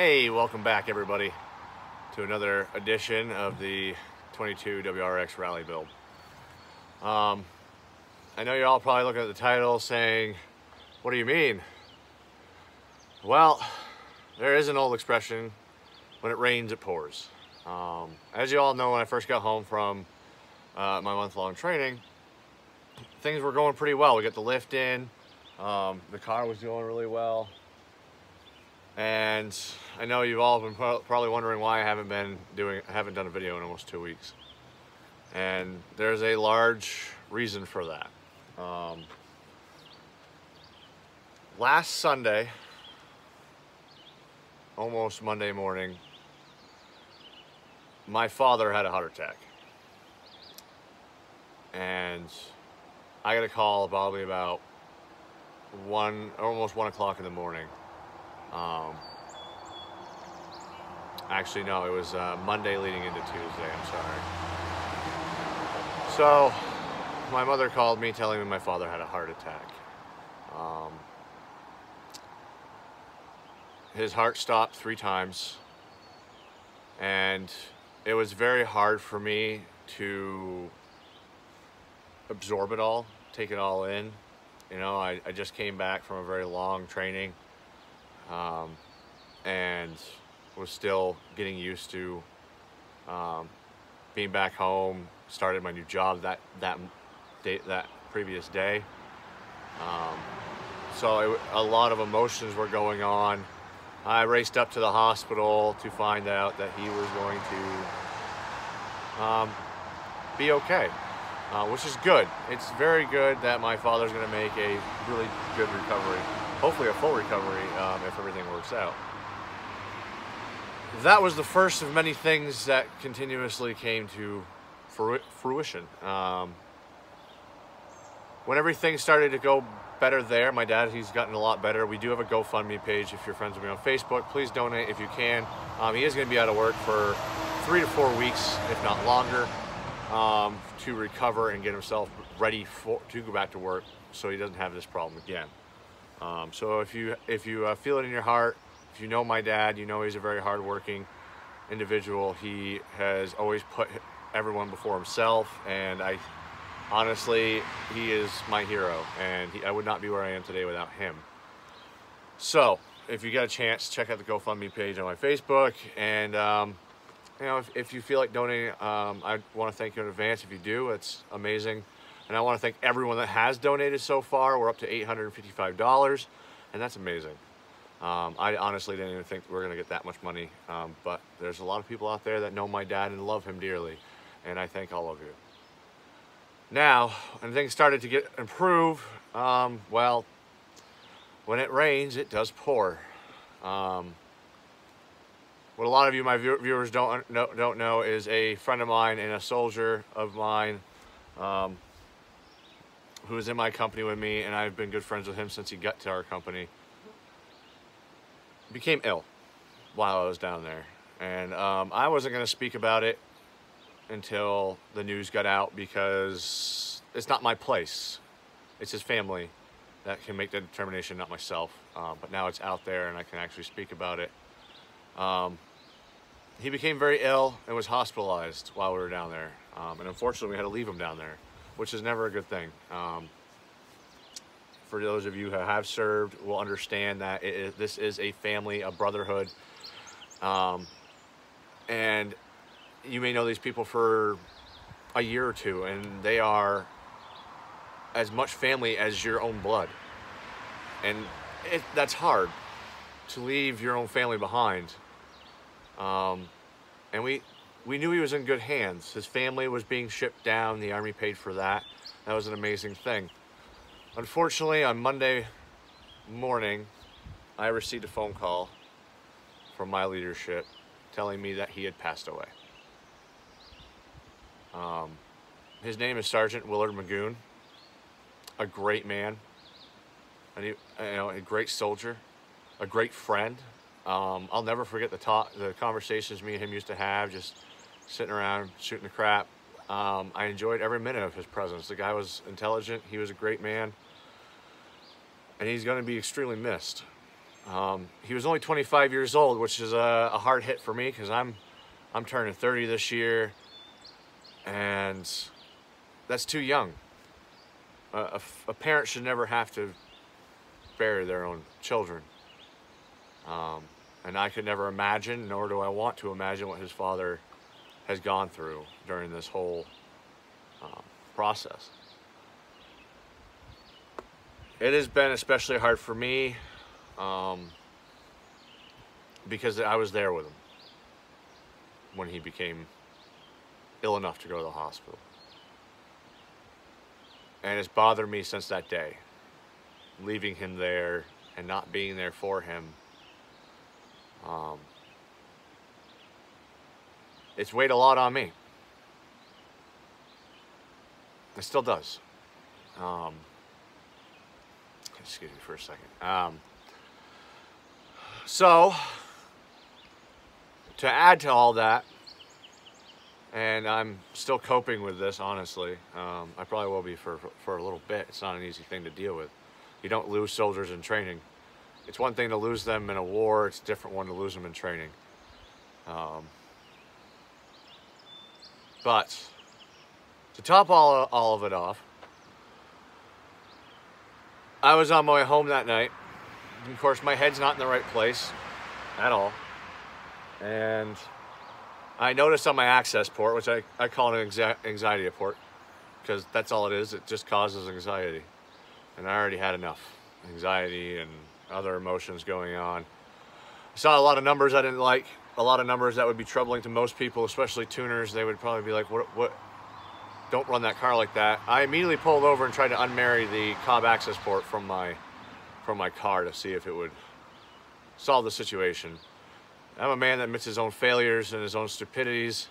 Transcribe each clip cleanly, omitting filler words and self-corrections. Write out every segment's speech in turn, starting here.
Hey, welcome back everybody to another edition of the 22 WRX Rally build. I know you're all probably looking at the title saying, what do you mean? Well, there is an old expression, when it rains it pours. As you all know, when I first got home from my month-long training, things were going pretty well. We got the lift in, the car was doing really well. And I know you've all been probably wondering why I haven't done a video in almost 2 weeks. And there's a large reason for that. Last Sunday, almost Monday morning, my father had a heart attack. And I got a call probably about almost 1 o'clock in the morning. Actually, no, it was Monday leading into Tuesday, I'm sorry. So, my mother called me telling me my father had a heart attack. His heart stopped 3 times, and it was very hard for me to absorb it all, take it all in. You know, I just came back from a very long training. And was still getting used to being back home. Started my new job that previous day. So a lot of emotions were going on. I raced up to the hospital to find out that he was going to be okay, which is good. It's very good that my father's going to make a really good recovery. Hopefully a full recovery if everything works out. That was the first of many things that continuously came to fruition. When everything started to go better there, my dad, he's gotten a lot better. We do have a GoFundMe page if you're friends with me on Facebook. Please donate if you can. He is going to be out of work for 3 to 4 weeks, if not longer, to recover and get himself ready to go back to work so he doesn't have this problem again. So if you feel it in your heart, if you know my dad, you know he's a very hardworking individual. He has always put everyone before himself, and honestly, he is my hero, and I would not be where I am today without him. So if you get a chance, check out the GoFundMe page on my Facebook, and you know, if you feel like donating, I want to thank you in advance. If you do, it's amazing. And I want to thank everyone that has donated so far. We're up to $855, and that's amazing. I honestly didn't even think we were going to get that much money, but there's a lot of people out there that know my dad and love him dearly, and I thank all of you. Now, when things started to improve, well, when it rains, it does pour. What a lot of you, my viewers, don't know is a friend of mine and a soldier of mine, who was in my company with me, and I've been good friends with him since he got to our company, became ill while I was down there. And I wasn't going to speak about it until the news got out, because it's not my place. It's his family that can make the determination, not myself. But now it's out there and I can actually speak about it. He became very ill and was hospitalized while we were down there. And unfortunately we had to leave him down there, which is never a good thing. For those of you who have served will understand that this is a family, a brotherhood. And you may know these people for a year or two, and they are as much family as your own blood. And that's hard to leave your own family behind. And we knew he was in good hands. His family was being shipped down. The Army paid for that. That was an amazing thing. Unfortunately, on Monday morning, I received a phone call from my leadership telling me that he had passed away. His name is Sergeant Willard Magoon, a great man, a great soldier, a great friend. I'll never forget the conversations me and him used to have, just sitting around shooting the crap. I enjoyed every minute of his presence. The guy was intelligent. He was a great man, and he's going to be extremely missed. He was only 25 years old, which is a hard hit for me because I'm turning 30 this year, and that's too young. A parent should never have to bury their own children. And I could never imagine, nor do I want to imagine, what his father has gone through during this whole process. It has been especially hard for me because I was there with him when he became ill enough to go to the hospital. And it's bothered me since that day, leaving him there and not being there for him. It's weighed a lot on me. It still does. Excuse me for a second. So, to add to all that, and I'm still coping with this, honestly. I probably will be for a little bit. It's not an easy thing to deal with. You don't lose soldiers in training. It's one thing to lose them in a war. It's a different one to lose them in training. But to top all of it off, I was on my way home that night. Of course, my head's not in the right place at all. And I noticed on my access port, which I call an anxiety port, because that's all it is. It just causes anxiety. And I already had enough anxiety and other emotions going on. I saw a lot of numbers I didn't like, a lot of numbers that would be troubling to most people, especially tuners. They would probably be like, what? Don't run that car like that. I immediately pulled over and tried to unmarry the Cobb access port from my car to see if it would solve the situation. I'm a man that admits his own failures and his own stupidities.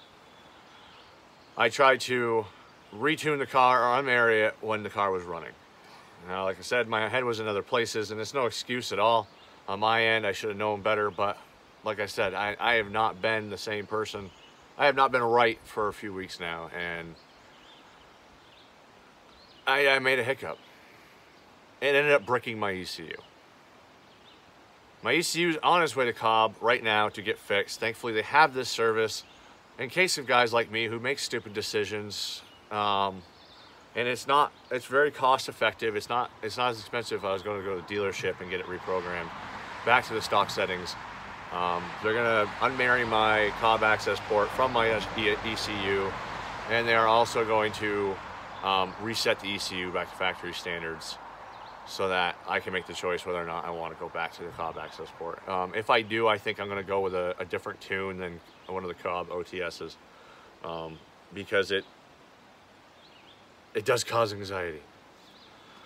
I tried to retune the car or unmarry it when the car was running. Now, like I said, my head was in other places, and it's no excuse at all. On my end, I should have known better, but like I said, I have not been the same person. I have not been right for a few weeks now, and I made a hiccup. It ended up bricking my ECU. My ECU is on its way to Cobb right now to get fixed. Thankfully, they have this service in case of guys like me who make stupid decisions. And it's very cost effective. It's not as expensive if I was going to go to the dealership and get it reprogrammed back to the stock settings. They're going to unmarry my Cobb access port from my ECU, and they are also going to reset the ECU back to factory standards so that I can make the choice whether or not I want to go back to the Cobb access port. If I do, I think I'm going to go with a different tune than one of the Cobb OTSs, because it does cause anxiety.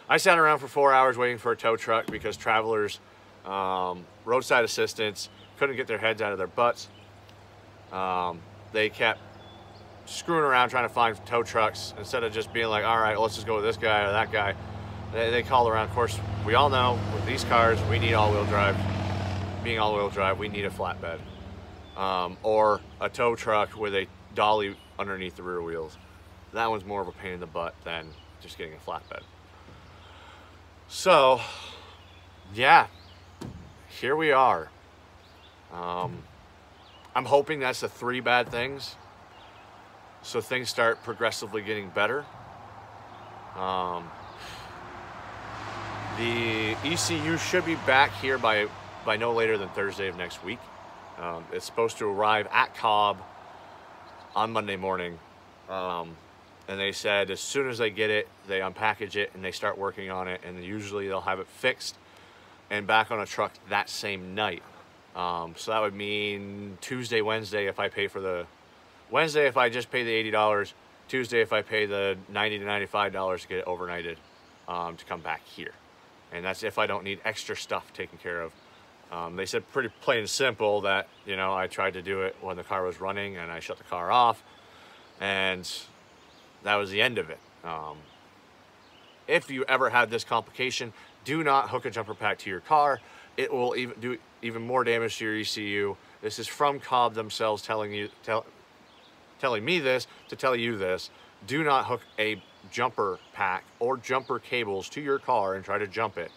I sat around for 4 hours waiting for a tow truck because travelers, roadside assistance, couldn't get their heads out of their butts. They kept screwing around trying to find tow trucks instead of just being like, all right, let's just go with this guy or that guy. They call around. Of course, we all know with these cars, we need all-wheel drive. Being all-wheel drive, we need a flatbed or a tow truck with a dolly underneath the rear wheels. That one's more of a pain in the butt than just getting a flatbed. So, yeah, here we are. I'm hoping that's the 3 bad things, so things start progressively getting better. The ECU should be back here by no later than Thursday of next week. It's supposed to arrive at Cobb on Monday morning. And they said as soon as they get it, they unpackage it and they start working on it, and usually they'll have it fixed and back on a truck that same night. So that would mean Tuesday, Wednesday if I pay for the Wednesday if I just pay the $80, Tuesday if I pay the $90 to $95 to get it overnighted to come back here. And that's if I don't need extra stuff taken care of. They said pretty plain and simple that, you know, I tried to do it when the car was running and I shut the car off, and that was the end of it. If you ever had this complication, do not hook a jumper pack to your car. It will even do even more damage to your ECU. This is from Cobb themselves telling me this to tell you this. Do not hook a jumper pack or jumper cables to your car and try to jump it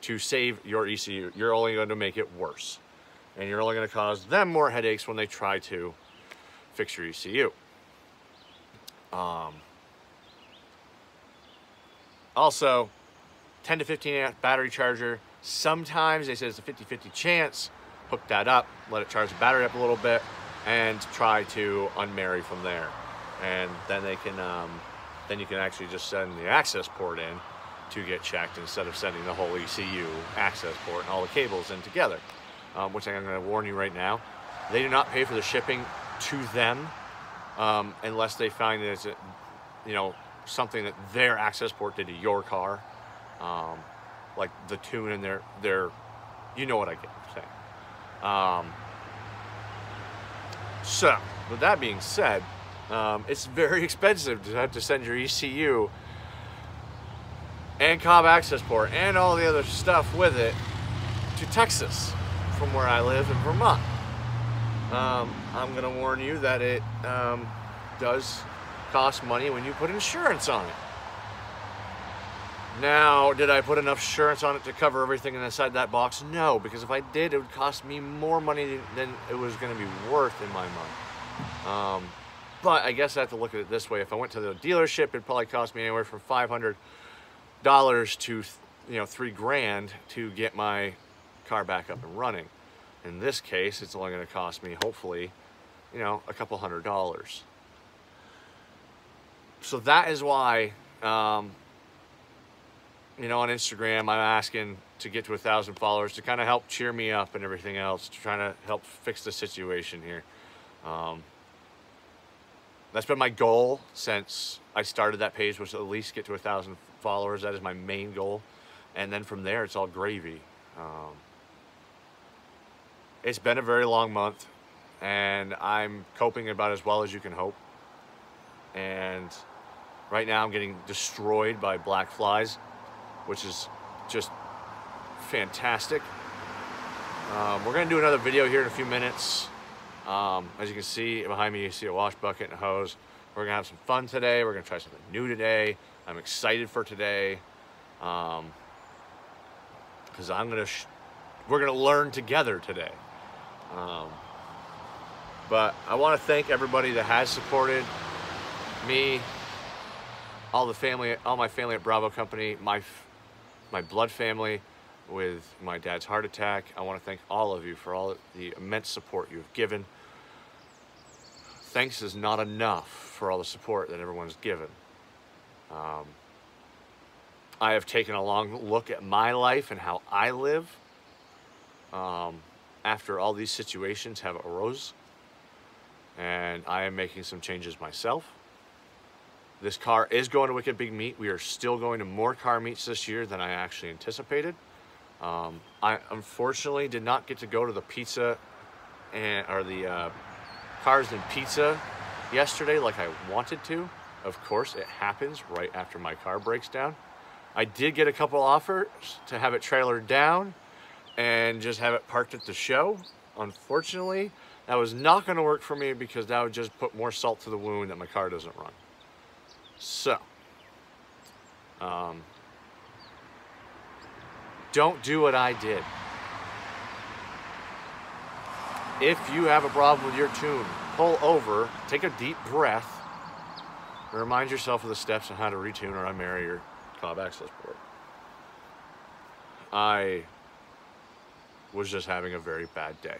to save your ECU. You're only going to make it worse. And you're only going to cause them more headaches when they try to fix your ECU. Also, 10 to 15 amp battery charger. Sometimes they say it's a 50-50 chance. Hook that up, let it charge the battery up a little bit, and try to unmarry from there. And then they can, then you can actually just send the access port in to get checked instead of sending the whole ECU access port and all the cables in together. Which I'm going to warn you right now, they do not pay for the shipping to them unless they find that it's, something that their access port did to your car, like the tune and their, you know what I get saying. So, with that being said, it's very expensive to have to send your ECU and cob access port and all the other stuff with it to Texas from where I live in Vermont. I'm gonna warn you that it does cost money when you put insurance on it. Now, did I put enough insurance on it to cover everything inside that box? No, because if I did, it would cost me more money than it was going to be worth in my mind. But I guess I have to look at it this way. If I went to the dealership, it'd probably cost me anywhere from $500 to $3,000 to get my car back up and running. In this case, it's only going to cost me, hopefully, a couple $100. So that is why, on Instagram, I'm asking to get to 1,000 followers to kind of help cheer me up and everything else, to try to help fix the situation here. That's been my goal since I started that page, was to at least get to 1,000 followers. That is my main goal. And then from there, it's all gravy. It's been a very long month, and I'm coping about as well as you can hope. And right now I'm getting destroyed by black flies, which is just fantastic. We're gonna do another video here in a few minutes. As you can see behind me, you see a wash bucket and a hose. We're gonna have some fun today. We're gonna try something new today. I'm excited for today, because we're gonna learn together today. But I want to thank everybody that has supported me, all my family at Bravo Company, my blood family with my dad's heart attack. I want to thank all of you for all the immense support you've given. Thanks is not enough for all the support that everyone's given. I have taken a long look at my life and how I live after all these situations have arose, and I am making some changes myself. This car is going to Wicked Big Meat. We are still going to more car meets this year than I actually anticipated. I unfortunately did not get to go to the pizza or the Cars and Pizza yesterday like I wanted to. Of course, it happens right after my car breaks down. I did get a couple offers to have it trailered down and just have it parked at the show. Unfortunately, that was not going to work for me because that would just put more salt to the wound that my car doesn't run. So, don't do what I did. If you have a problem with your tune, pull over, take a deep breath, and remind yourself of the steps on how to retune or unmarry your cob access port. I was just having a very bad day.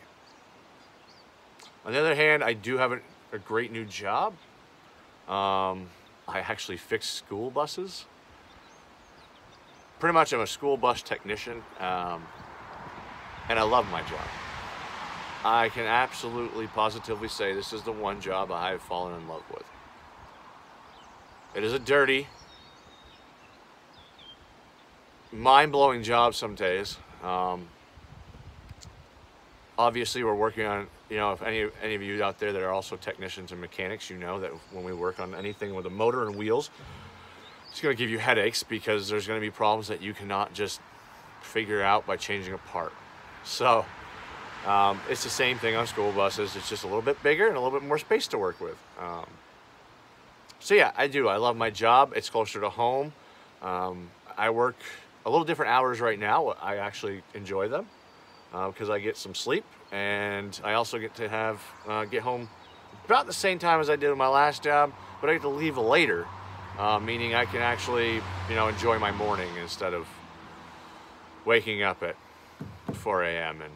On the other hand, I do have a great new job. I actually fix school buses. Pretty much I'm a school bus technician, and I love my job. I can absolutely, positively say this is the one job I have fallen in love with. It is a dirty, mind-blowing job some days. Obviously, we're working on, if any of you out there that are also technicians and mechanics, you know that when we work on anything with a motor and wheels, it's going to give you headaches because there's going to be problems that you cannot just figure out by changing a part. So it's the same thing on school buses. It's just a little bit bigger and a little bit more space to work with. So yeah, I love my job. It's closer to home. I work a little different hours right now. I actually enjoy them because I get some sleep, and I also get to have get home about the same time as I did with my last job, but I get to leave later, meaning I can actually, you know, enjoy my morning instead of waking up at 4 a.m. and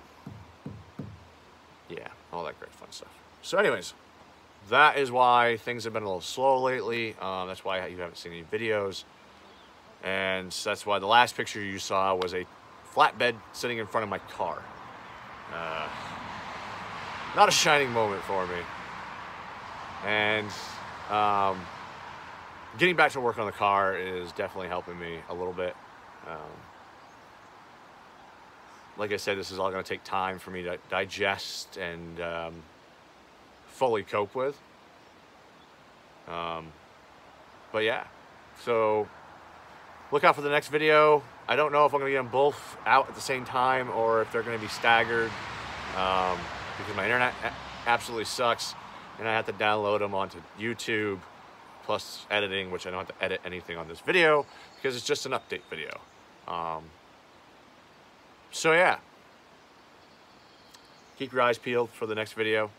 yeah, all that great fun stuff. So anyways, that is why things have been a little slow lately. That's why you haven't seen any videos. And that's why the last picture you saw was a flatbed sitting in front of my car. Not a shining moment for me. And getting back to work on the car is definitely helping me a little bit. Like I said, this is all going to take time for me to digest and fully cope with. But yeah, so look out for the next video. I don't know if I'm going to get them both out at the same time or if they're going to be staggered because my internet absolutely sucks and I have to download them onto YouTube plus editing, which I don't have to edit anything on this video because it's just an update video. So yeah, keep your eyes peeled for the next video.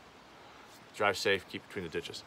Drive safe, keep between the ditches.